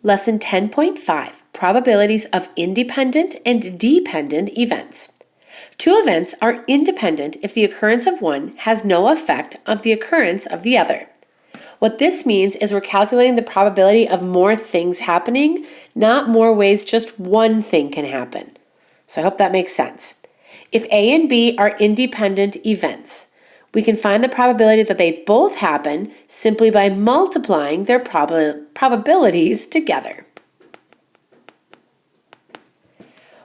Lesson 10.5, Probabilities of Independent and Dependent Events. Two events are independent if the occurrence of one has no effect on the occurrence of the other. What this means is we're calculating the probability of more things happening, not more ways just one thing can happen. So I hope that makes sense. If A and B are independent events, we can find the probability that they both happen simply by multiplying their probabilities together.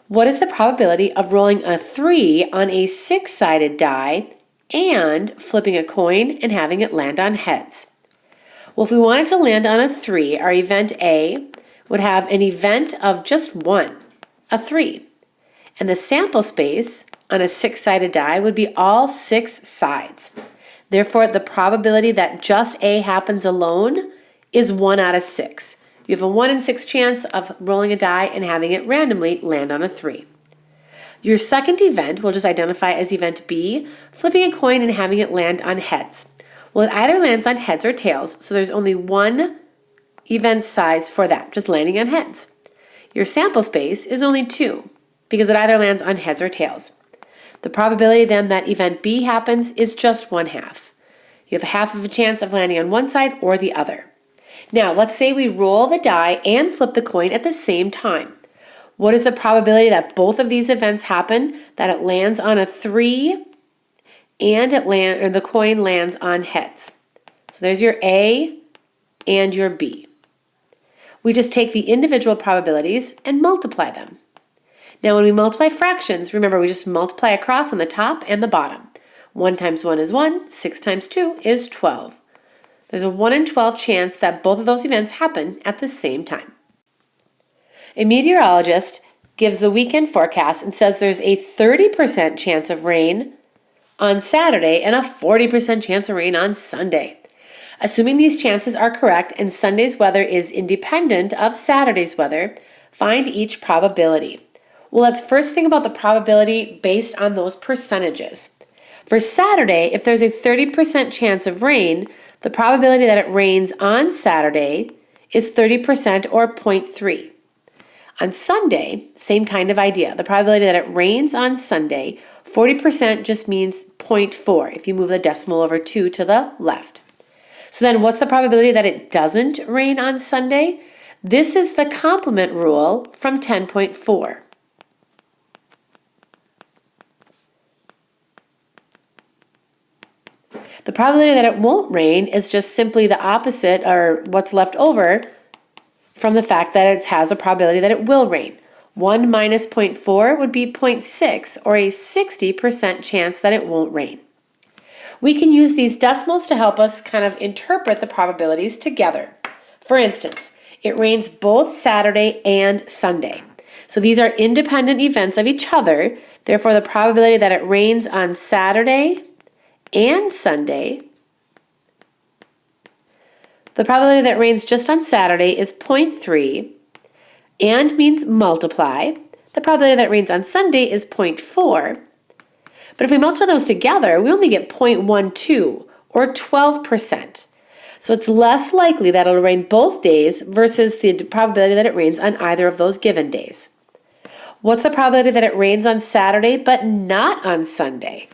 What is the probability of rolling a 3 on a 6-sided die and flipping a coin and having it land on heads? Well, if we wanted to land on a 3, our event A would have an event of just one, a 3. And the sample space on a 6-sided die would be all 6 sides. Therefore, the probability that just A happens alone is 1 out of 6. You have a 1 in 6 chance of rolling a die and having it randomly land on a 3. Your second event we'll just identify as event B, flipping a coin and having it land on heads. Well, it either lands on heads or tails, so there's only one event size for that, just landing on heads. Your sample space is only 2, because it either lands on heads or tails. The probability then that event B happens is just 1/2. You have a half of a chance of landing on one side or the other. Now, let's say we roll the die and flip the coin at the same time. What is the probability that both of these events happen? That it lands on a 3 and the coin lands on heads. So there's your A and your B. We just take the individual probabilities and multiply them. Now, when we multiply fractions, remember we just multiply across on the top and the bottom. 1 times 1 is 1, 6 times 2 is 12. There's a 1 in 12 chance that both of those events happen at the same time. A meteorologist gives the weekend forecast and says there's a 30% chance of rain on Saturday and a 40% chance of rain on Sunday. Assuming these chances are correct and Sunday's weather is independent of Saturday's weather, find each probability. Well, let's first think about the probability based on those percentages. For Saturday, if there's a 30% chance of rain, the probability that it rains on Saturday is 30% or 0.3. On Sunday, same kind of idea. The probability that it rains on Sunday, 40% just means 0.4 if you move the decimal over 2 to the left. So then what's the probability that it doesn't rain on Sunday? This is the complement rule from 10.4. The probability that it won't rain is just simply the opposite, or what's left over from the fact that it has a probability that it will rain. 1 minus 0.4 would be 0.6, or a 60% chance that it won't rain. We can use these decimals to help us kind of interpret the probabilities together. For instance, it rains both Saturday and Sunday. So these are independent events of each other. Therefore, the probability that it rains on Saturday and Sunday, the probability that it rains just on Saturday is 0.3, and means multiply. The probability that it rains on Sunday is 0.4. But if we multiply those together, we only get 0.12, or 12%. So it's less likely that it'll rain both days versus the probability that it rains on either of those given days. What's the probability that it rains on Saturday but not on Sunday?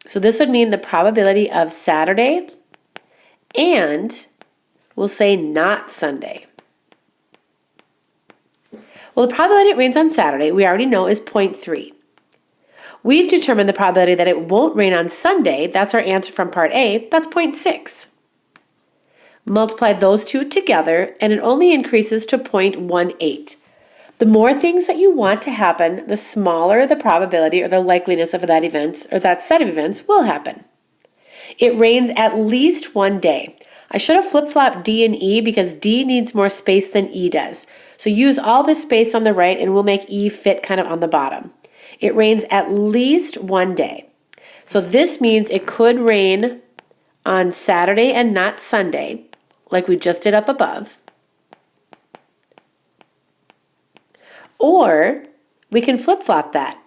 So this would mean the probability of Saturday and we'll say not Sunday. Well, the probability it rains on Saturday we already know is 0.3. We've determined the probability that it won't rain on Sunday, that's our answer from part A, that's 0.6. Multiply those two together and it only increases to 0.18. The more things that you want to happen, the smaller the probability or the likeliness of that event or that set of events will happen. It rains at least one day. I should have flip-flopped D and E because D needs more space than E does. So use all this space on the right and we'll make E fit kind of on the bottom. It rains at least one day. So this means it could rain on Saturday and not Sunday, like we just did up above. Or we can flip-flop that.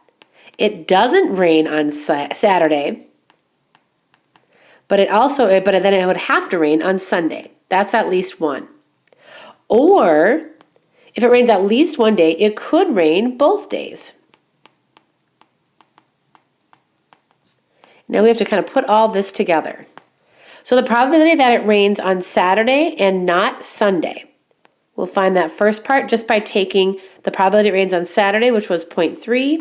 It doesn't rain on Saturday, but then it would have to rain on Sunday. That's at least one. Or If it rains at least one day, it could rain both days. Now we have to kind of put all this together. So the probability that it rains on Saturday and not Sunday. We'll find that first part just by taking the probability it rains on Saturday, which was 0.3,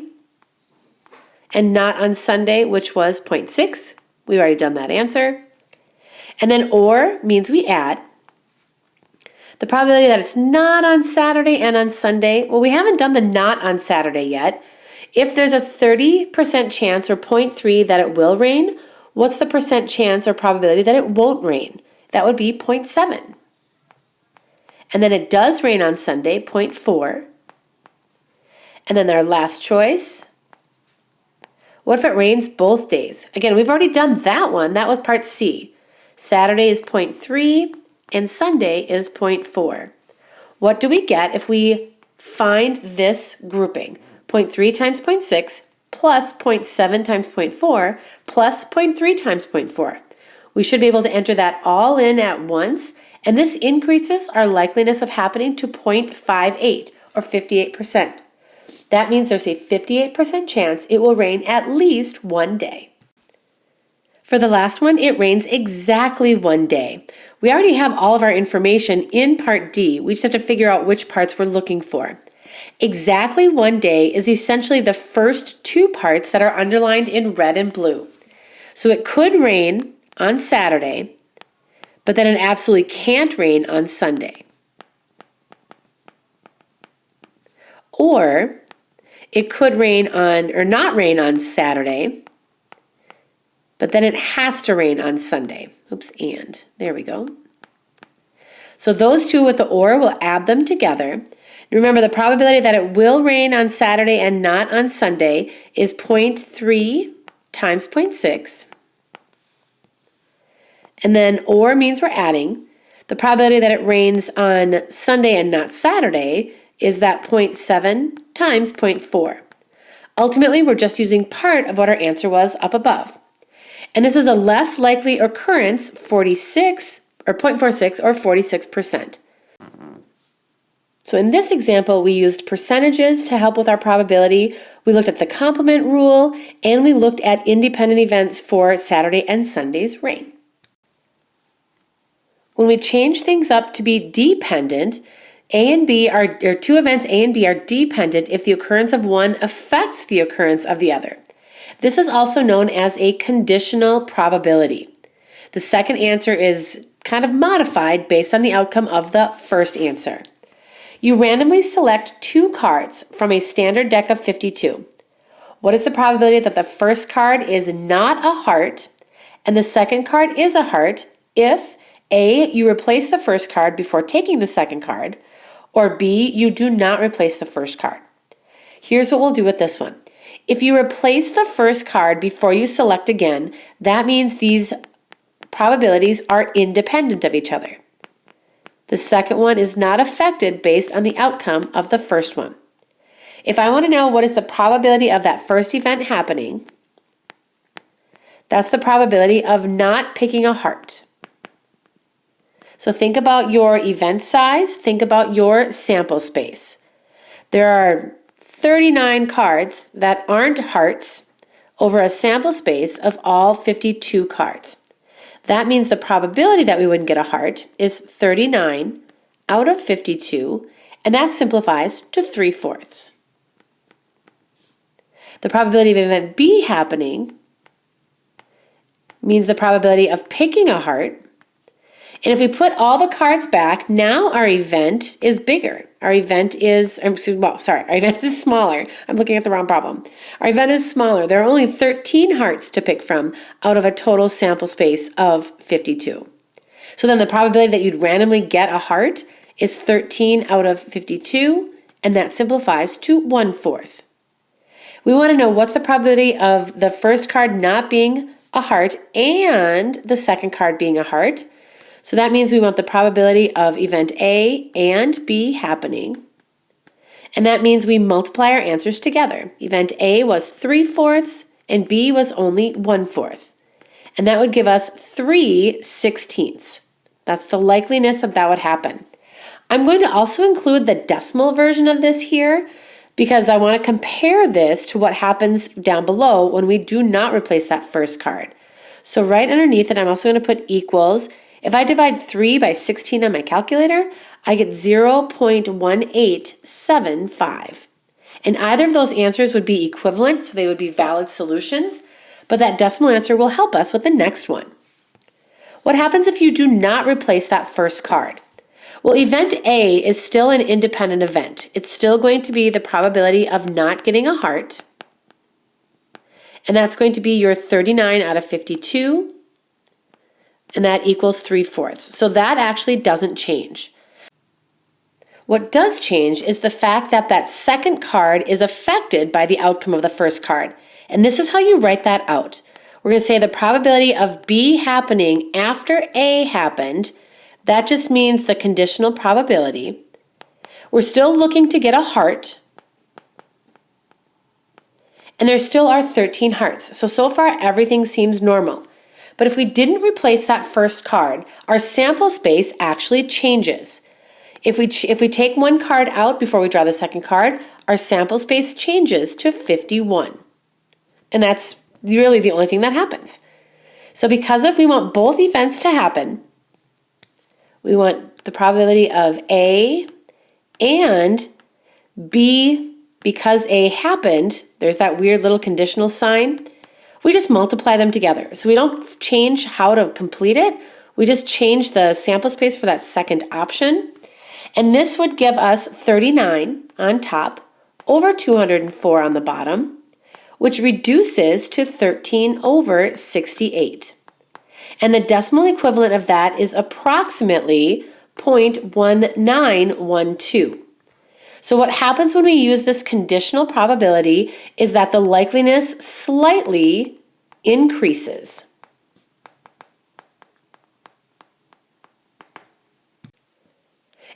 and not on Sunday, which was 0.6. We've already done that answer. And then or means we add. The probability that it's not on Saturday and on Sunday, well, we haven't done the not on Saturday yet. If there's a 30% chance or 0.3 that it will rain, what's the percent chance or probability that it won't rain? That would be 0.7. And then it does rain on Sunday, 0.4. And then our last choice, what if it rains both days? Again, we've already done that one. That was part C. Saturday is 0.3 and Sunday is 0.4. What do we get if we find this grouping? 0.3 times 0.6 plus 0.7 times 0.4 plus 0.3 times 0.4. We should be able to enter that all in at once, and this increases our likeliness of happening to 0.58 or 58%. That means there's a 58% chance it will rain at least one day. For the last one, it rains exactly one day. We already have all of our information in part D. We just have to figure out which parts we're looking for. Exactly one day is essentially the first two parts that are underlined in red and blue. So it could rain on Saturday, but then it absolutely can't rain on Sunday. Or it could rain on, or not rain on Saturday, but then it has to rain on Sunday. Oops, and there we go. So those two with the or, we'll add them together. Remember, the probability that it will rain on Saturday and not on Sunday is 0.3 times 0.6. And then or means we're adding. The probability that it rains on Sunday and not Saturday is that 0.7 times 0.4. Ultimately, we're just using part of what our answer was up above. And this is a less likely occurrence, 46 or 0.46 or 46%. So in this example, we used percentages to help with our probability. We looked at the complement rule, and we looked at independent events for Saturday and Sunday's rain. When we change things up to be dependent, A and B are, or two events A and B are dependent if the occurrence of one affects the occurrence of the other. This is also known as a conditional probability. The second answer is kind of modified based on the outcome of the first answer. You randomly select two cards from a standard deck of 52. What is the probability that the first card is not a heart and the second card is a heart if A, you replace the first card before taking the second card, or B, you do not replace the first card? Here's what we'll do with this one. If you replace the first card before you select again, that means these probabilities are independent of each other. The second one is not affected based on the outcome of the first one. If I want to know what is the probability of that first event happening, that's the probability of not picking a heart. So think about your event size, think about your sample space. There are 39 cards that aren't hearts over a sample space of all 52 cards. That means the probability that we wouldn't get a heart is 39 out of 52, and that simplifies to 3/4. The probability of event B happening means the probability of picking a heart. And if we put all the cards back, now our event is bigger. Our event is, our event is smaller. I'm looking at the wrong problem. Our event is smaller. There are only 13 hearts to pick from out of a total sample space of 52. So then the probability that you'd randomly get a heart is 13 out of 52, and that simplifies to 1/4. We want to know what's the probability of the first card not being a heart and the second card being a heart. So that means we want the probability of event A and B happening. And that means we multiply our answers together. Event A was 3/4 and B was only 1/4. And that would give us 3/16. That's the likeliness that would happen. I'm going to also include the decimal version of this here because I want to compare this to what happens down below when we do not replace that first card. So right underneath it, I'm also going to put equals. If I divide 3 by 16 on my calculator, I get 0.1875. And either of those answers would be equivalent, so they would be valid solutions, but that decimal answer will help us with the next one. What happens if you do not replace that first card? Well, event A is still an independent event. It's still going to be the probability of not getting a heart, and that's going to be your 39 out of 52, and that equals 3/4. So that actually doesn't change. What does change is the fact that that second card is affected by the outcome of the first card, and this is how you write that out. We're going to say the probability of B happening after A happened. That just means the conditional probability. We're still looking to get a heart, and there still are 13 hearts. So far everything seems normal. But if we didn't replace that first card, our sample space actually changes. If we take one card out before we draw the second card, our sample space changes to 51. And that's really the only thing that happens. So because we want both events to happen, we want the probability of A and B, because A happened, there's that weird little conditional sign, we just multiply them together. So we don't change how to complete it, we just change the sample space for that second option. And this would give us 39 on top over 204 on the bottom, which reduces to 13 over 68. And the decimal equivalent of that is approximately 0.1912. So what happens when we use this conditional probability is that the likeliness slightly increases.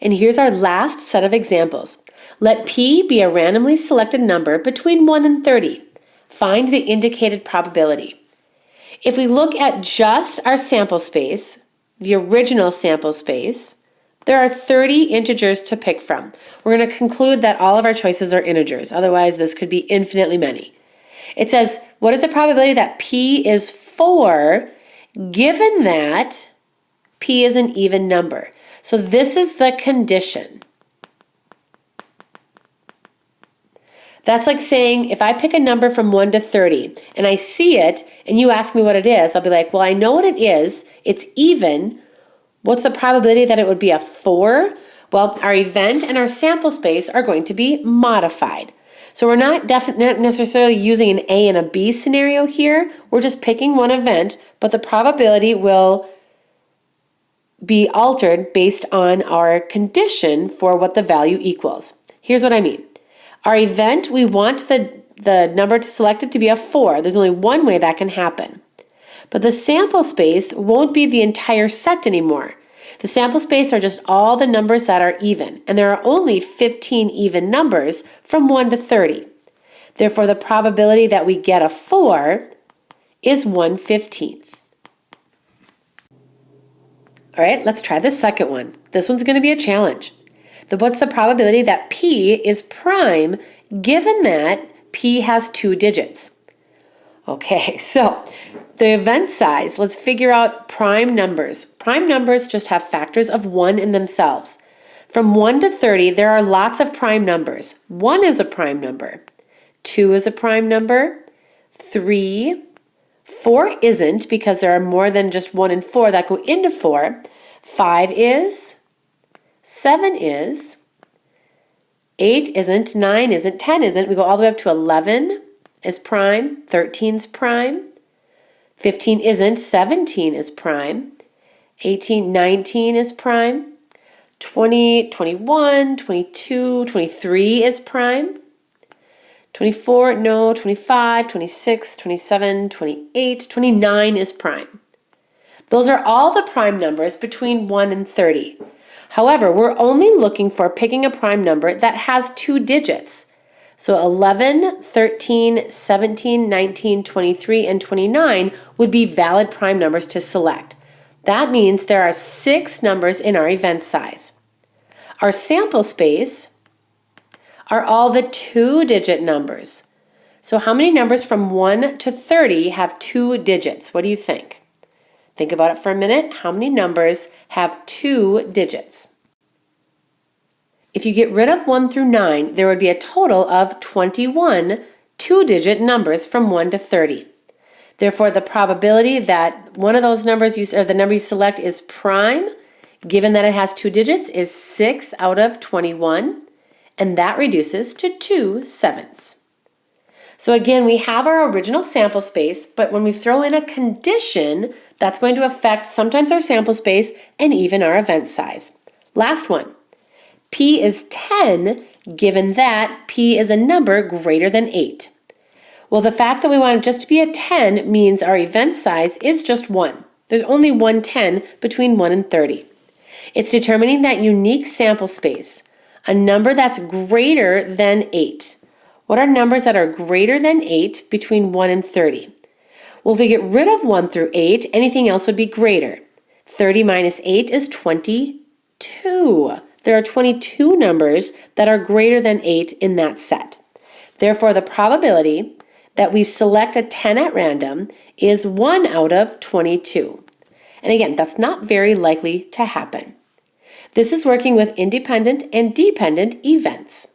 And here's our last set of examples. Let P be a randomly selected number between 1 and 30. Find the indicated probability. If we look at just our sample space, the original sample space, there are 30 integers to pick from. We're going to conclude that all of our choices are integers. Otherwise, this could be infinitely many. It says, what is the probability that P is 4 given that P is an even number? So this is the condition. That's like saying if I pick a number from 1 to 30 and I see it and you ask me what it is, I'll be like, well, I know what it is. It's even. What's the probability that it would be a 4? Well, our event and our sample space are going to be modified. So we're not necessarily using an A and a B scenario here. We're just picking one event, but the probability will be altered based on our condition for what the value equals. Here's what I mean. Our event, we want the number selected to be a 4. There's only one way that can happen. But the sample space won't be the entire set anymore. The sample space are just all the numbers that are even, and there are only 15 even numbers from 1 to 30. Therefore, the probability that we get a 4 is 1/15. All right, let's try the second one. This one's going to be a challenge. What's the probability that P is prime given that P has 2 digits? Okay, so the event size, let's figure out prime numbers. Prime numbers just have factors of 1 in themselves. From 1 to 30, there are lots of prime numbers. 1 is a prime number. 2 is a prime number. 3, 4 isn't because there are more than just 1 and 4 that go into 4. 5 is. 7 is, 8 isn't, 9 isn't, 10 isn't. We go all the way up to 11 is prime, 13's prime, 15 isn't, 17 is prime, 18, 19 is prime, 20, 21, 22, 23 is prime, 24, no, 25, 26, 27, 28, 29 is prime. Those are all the prime numbers between 1 and 30. However, we're only looking for picking a prime number that has 2 digits. So 11, 13, 17, 19, 23, and 29 would be valid prime numbers to select. That means there are 6 numbers in our event size. Our sample space are all the 2-digit numbers. So how many numbers from 1 to 30 have 2 digits? What do you think? Think about it for a minute. How many numbers have 2 digits? If you get rid of 1 through 9, there would be a total of 21 2-digit numbers from 1 to 30. Therefore, the probability that one of those numbers the number you select is prime, given that it has 2 digits, is 6 out of 21, and that reduces to 2/7. So again, we have our original sample space, but when we throw in a condition, that's going to affect sometimes our sample space and even our event size. Last one. P is 10, given that P is a number greater than 8. Well, the fact that we want it just to be a 10 means our event size is just 1. There's only one 10 between 1 and 30. It's determining that unique sample space, a number that's greater than 8. What are numbers that are greater than 8 between 1 and 30? Well, if we get rid of 1 through 8, anything else would be greater. 30 minus 8 is 22. There are 22 numbers that are greater than 8 in that set. Therefore, the probability that we select a 10 at random is 1 out of 22. And again, that's not very likely to happen. This is working with independent and dependent events.